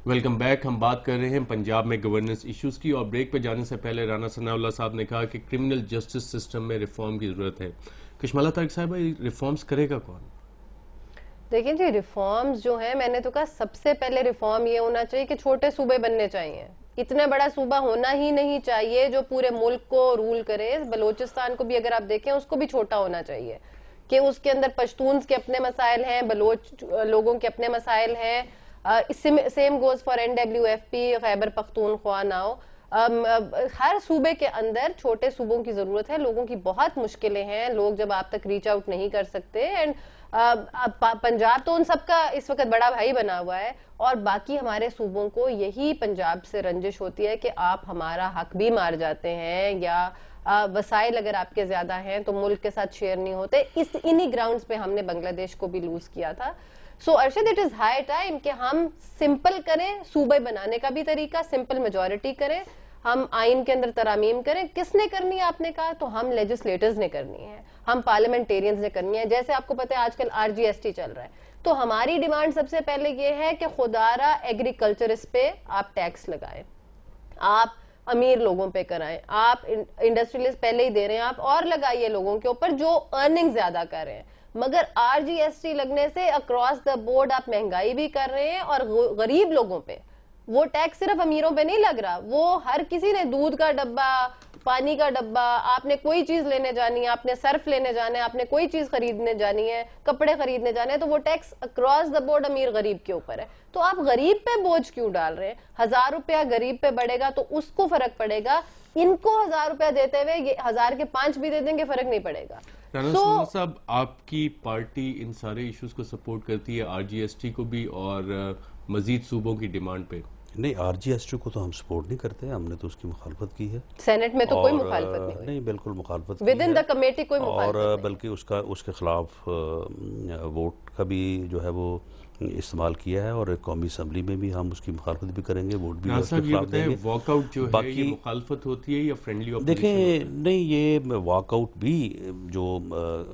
Welcome back. हम बात कर रहे हैं पंजाब में गवर्नेंस इश्यूज की, और ब्रेक पे जाने से पहले राना सनाउल्लाह साहब ने कहा कि क्रिमिनल जस्टिस सिस्टम में रिफॉर्म की जरूरत है। कशमाला तारिक साहब, रिफॉर्म्स करेगा कौन? देखिए जी, रिफॉर्म्स जो है, मैंने तो कहा सबसे पहले रिफॉर्म ये होना चाहिए कि छोटे सूबे बनने चाहिए। इतना बड़ा सूबा होना ही नहीं चाहिए जो पूरे मुल्क को रूल करे। बलोचिस्तान को भी अगर आप देखें, उसको भी छोटा होना चाहिए कि उसके अंदर पश्तून्स के अपने मसाइल हैं, बलोच लोगों के अपने मसाइल हैं। Same goes for NWFP, Khyber Pakhtunkhwa now. हर सूबे के अंदर छोटे सूबों की जरूरत है। लोगों की बहुत मुश्किलें हैं, लोग जब आप तक रीच आउट नहीं कर सकते। एंड पंजाब तो उन सबका इस वक्त बड़ा भाई बना हुआ है, और बाकी हमारे सूबों को यही पंजाब से रंजिश होती है कि आप हमारा हक भी मार जाते हैं, या वसाइल अगर आपके ज्यादा हैं तो मुल्क के साथ शेयर नहीं होते। इन्हीं ग्राउंड्स पे हमने बांग्लादेश को भी लूज किया था। So Arshad, it is high time कि हम सिंपल करें, सूबे बनाने का भी तरीका सिंपल मेजोरिटी करें, हम आइन के अंदर तरामीम करें। किसने करनी है आपने कहा, तो हम लेजिस्लेटर्स ने करनी है, हम पार्लियामेंटेरियंस ने करनी है। जैसे आपको पता है आजकल RGST चल रहा है, तो हमारी डिमांड सबसे पहले ये है कि खुदारा एग्रीकल्चरिस्ट पे आप टैक्स लगाएं, आप अमीर लोगों पे कराएं। आप इंडस्ट्रियलिस्ट पहले ही दे रहे हैं, आप और लगाइए लोगों के ऊपर जो अर्निंग ज्यादा कर रहे हैं। मगर RGST लगने से अक्रॉस द बोर्ड आप महंगाई भी कर रहे हैं, और गरीब लोगों पे वो टैक्स सिर्फ अमीरों पे नहीं लग रहा, वो हर किसी ने दूध का डब्बा, पानी का डब्बा, आपने कोई चीज लेने जानी है, आपने सर्फ लेने जाना है, आपने कोई चीज खरीदने जानी है, कपड़े खरीदने जाने हैं, तो वो टैक्स अक्रॉस द बोर्ड अमीर गरीब के ऊपर है। तो आप गरीब पे बोझ क्यों डाल रहे हैं? 1000 रुपया गरीब पे बढ़ेगा तो उसको फर्क पड़ेगा, इनको 1000 रुपया देते हुए ये 1000 के 5 भी दे देंगे, फर्क नहीं पड़ेगा। राना साहब, आपकी पार्टी इन सारे इश्यूज को सपोर्ट करती है, RGST को भी और मजीद सूबों की डिमांड पे? नहीं, RGST को तो हम सपोर्ट नहीं करते, हमने तो उसकी मुखालफत की है। सेनेट में तो कोई मुखालफत नहीं हुई। नहीं, बिल्कुल मुखालफत विद इन द कमेटी कोई मुखालफत नहीं, और बल्कि उसके खिलाफ वोट का भी जो है वो इस्तेमाल किया है, और कौमी असम्बली में भी हम उसकी मुखालफत भी करेंगे, वोट भी उसके खिलाफ देंगे। वॉकआउट जो है ये मुखालफत होती है या फ्रेंडली ऑपोजिशन? देखें, नहीं, ये वॉकआउट भी जो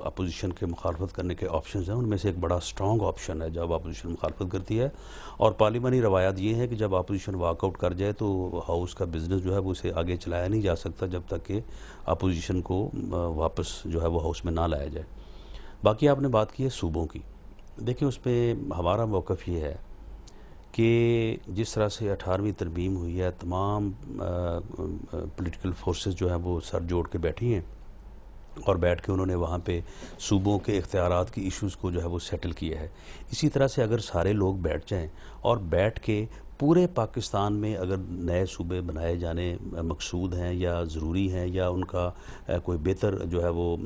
अपोजिशन के मुखालफत करने के ऑप्शन हैं उनमें से एक बड़ा स्ट्रॉन्ग ऑप्शन है जब अपोजिशन मुखालफत करती है। और पार्लियामानी रवायात ये है कि जब अपोजिशन वॉकआउट कर जाए तो हाउस का बिजनेस जो है वो उसे आगे चलाया नहीं जा सकता जब तक कि अपोजिशन को वापस जो है वो हाउस में ना लाया जाए। बाकी आपने बात की है सूबों की। देखिए, उस पर हमारा मौक़िफ़ ये है कि जिस तरह से 18वीं तरमीम हुई है, तमाम पॉलिटिकल फोर्सेस जो हैं वो सर जोड़ के बैठी हैं, और बैठ के उन्होंने वहाँ पे सूबों के इख्तियारात की इश्यूज़ को जो है वो सेटल किया है। इसी तरह से अगर सारे लोग बैठ जाएं और बैठ के पूरे पाकिस्तान में अगर नए सूबे बनाए जाने मकसूद हैं या ज़रूरी हैं, या उनका कोई बेहतर जो है वो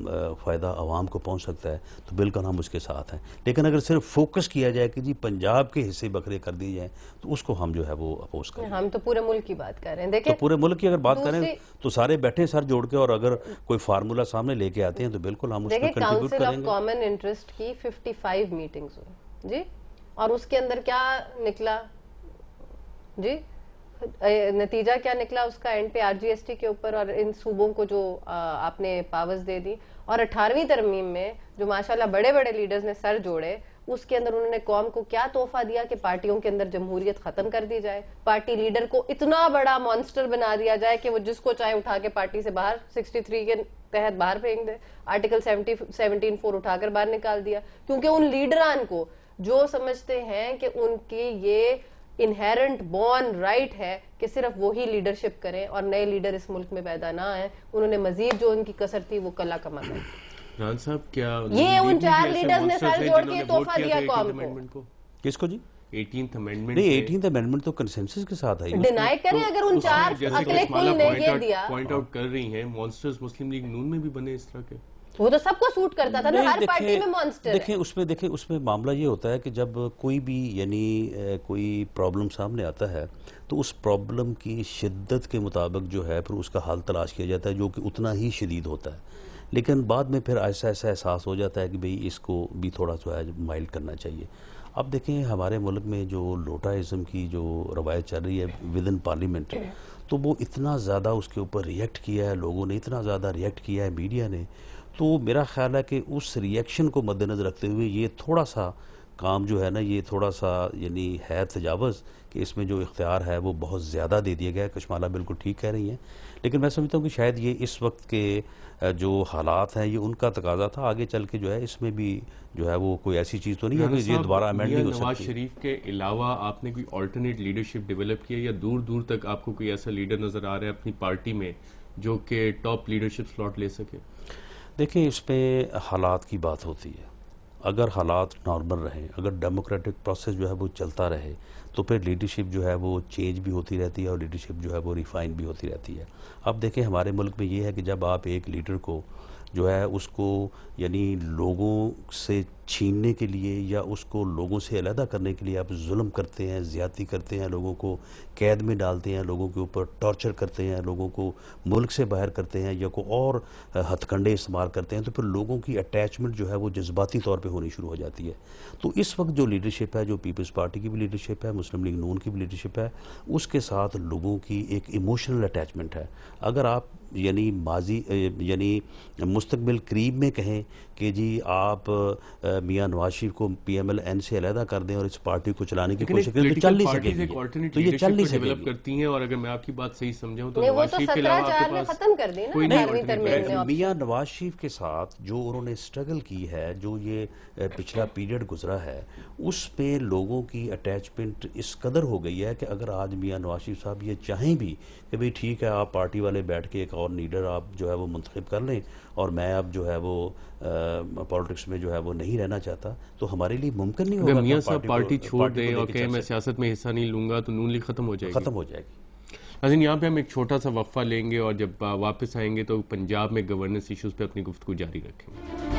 फ़ायदा आवाम को पहुँच सकता है, तो बिल्कुल हम उसके साथ हैं। लेकिन अगर सिर्फ फोकस किया जाए कि जी पंजाब के हिस्से बकरे कर दिए जाएँ, तो उसको हम जो है वो अपोज करें। हम तो पूरे मुल्क की बात कर रहे हैं। देखिए, तो पूरे मुल्क की अगर बात करें तो सारे बैठे सर जोड़ के, और अगर कोई फार्मूला सामने लेके आते हैं तो बिल्कुल हम उसमें कंट्रीब्यूट करेंगे। काउंसिल ऑफ कॉमन इंटरेस्ट की 55 मीटिंग्स हुई जी, और उसके अंदर क्या निकला जी, नतीजा क्या निकला उसका एंड पे? RGST के ऊपर और इन सूबों को जो आपने पावर्स दे दी। और 18वीं तरमीम में जो माशाल्लाह बड़े बड़े लीडर्स ने सर जोड़े, उसके अंदर उन्होंने कौम को क्या तोहफा दिया कि पार्टियों के अंदर जमहूरियत खत्म कर दी जाए, पार्टी लीडर को इतना बड़ा मॉन्स्टर बना दिया जाए कि वो जिसको चाहे उठा के पार्टी से बाहर 63 के तहत बाहर फेंक दे, आर्टिकल 17.4 उठाकर बाहर निकाल दिया। क्योंकि उन लीडरान को जो समझते हैं कि उनकी ये इनहेरेंट बॉर्न राइट है कि सिर्फ वही लीडरशिप करें और नए लीडर इस मुल्क में पैदा ना आए, उन्होंने मजीद जो उनकी कसर थी वो कला कमा दी। रान साहब, क्या ये उन 4 लीडर्स ने सर जोड़ के तोहफा दिया कौम को? किसको जी? 18th amendment? नहीं, 18th अमेंडमेंट तो कंसेंसस के साथ आई। डिनाई करें अगर उन 4 अकले कुल ने ये दिया। पॉइंट आउट कर रही हैं, मॉन्स्टर्स मुस्लिम लीग नून में भी बने इस तरह के। वो तो सबको सूट करता था ना, हर पार्टी में मॉन्स्टर है। देखिए उसमें मामला ये होता है कि जब कोई भी यानी कोई प्रॉब्लम सामने आता है तो उस प्रॉब्लम की शिद्दत के मुताबिक जो है फिर उसका हल तलाश किया जाता है, जो कि उतना ही शदीद होता है। लेकिन बाद में फिर ऐसा ऐसा एहसास हो जाता है कि भाई इसको भी थोड़ा जो है माइल्ड करना चाहिए। अब देखें, हमारे मुल्क में जो लोटाइज़म की जो रवायत चल रही है विद इन पार्लियामेंट, तो वो इतना ज़्यादा उसके ऊपर रिएक्ट किया है, लोगों ने इतना ज़्यादा रिएक्ट किया है, मीडिया ने। तो मेरा ख्याल है कि उस रिएक्शन को मद्देनज़र रखते हुए ये थोड़ा सा काम जो है ना ये थोड़ा सा यानी है तजावज़ कि इसमें जो इख्तियार है वो बहुत ज़्यादा दे दिया गया है। कशमाला बिल्कुल ठीक कह रही हैं, लेकिन मैं समझता हूँ कि शायद ये इस वक्त के जो हालात हैं ये उनका तकाजा था। आगे चल के जो है इसमें भी जो है वो कोई ऐसी चीज़ तो नहीं है कि ये दोबारा अमेंड नहीं हो नवाज सकती। शरीफ के अलावा आपने कोई ऑल्टरनेट लीडरशिप डेवलप किया या दूर दूर तक आपको कोई ऐसा लीडर नज़र आ रहा है अपनी पार्टी में जो कि टॉप लीडरशिप स्लॉट ले सके? देखिए, इस पे हालात की बात होती है। अगर हालात नॉर्मल रहें, अगर डेमोक्रेटिक प्रोसेस जो है वो चलता रहे, तो फिर लीडरशिप जो है वो चेंज भी होती रहती है और लीडरशिप जो है वो रिफाइन भी होती रहती है। अब देखें, हमारे मुल्क में ये है कि जब आप एक लीडर को जो है उसको यानी लोगों से छीनने के लिए या उसको लोगों से अलहदा करने के लिए आप जुल्म करते हैं, ज़्यादती करते हैं, लोगों को कैद में डालते हैं, लोगों के ऊपर टॉर्चर करते हैं, लोगों को मुल्क से बाहर करते हैं या कोई और हथकंडे इस्तेमाल करते हैं, तो फिर लोगों की अटैचमेंट जो है वो जज्बाती तौर पे होनी शुरू हो जाती है। तो इस वक्त जो लीडरशिप है, जो पीपल्स पार्टी की भी लीडरशिप है, मुस्लिम लीग नून की भी लीडरशिप है, उसके साथ लोगों की एक इमोशनल अटैचमेंट है। अगर आप यानी माजी यानी मुस्तकबिल करीब में कहें कि जी आप मियां नवाज शरीफ को PMLN से अलहदा कर दें और इस पार्टी को चलाने की कोशिश करें, तो चल नहीं सकेगी। तो ये चल नहीं डेवलप करती हैं। और अगर मैं आपकी बात सही समझाऊं तो नवाज शरीफ के अलावा आपके पास खत्म कर दी कोई ना। मियां नवाज शरीफ के साथ जो उन्होंने स्ट्रगल की है, जो ये पिछला पीरियड गुजरा है, उस पे लोगों की अटैचमेंट इस कदर हो गई है कि अगर आज मियां नवाज शरीफ साहब ये चाहें भी कि भाई ठीक है आप पार्टी वाले बैठ के एक और लीडर आप जो है वो मुंतखब कर लें और मैं अब जो है वो पॉलिटिक्स में जो है वो नहीं रहना चाहता, तो हमारे लिए मुमकिन नहीं होगा। अगर मियां साहब पार्टी छोड़ दें और कहें मैं सियासत में हिस्सा नहीं लूंगा तो नून लीग खत्म हो जाएगी। नाज़रीन, यहाँ पे हम एक छोटा सा वक्फा लेंगे और जब वापस आएंगे तो पंजाब में गवर्नेंस इश्यूज पे अपनी गुफ्तगू जारी रखेंगे।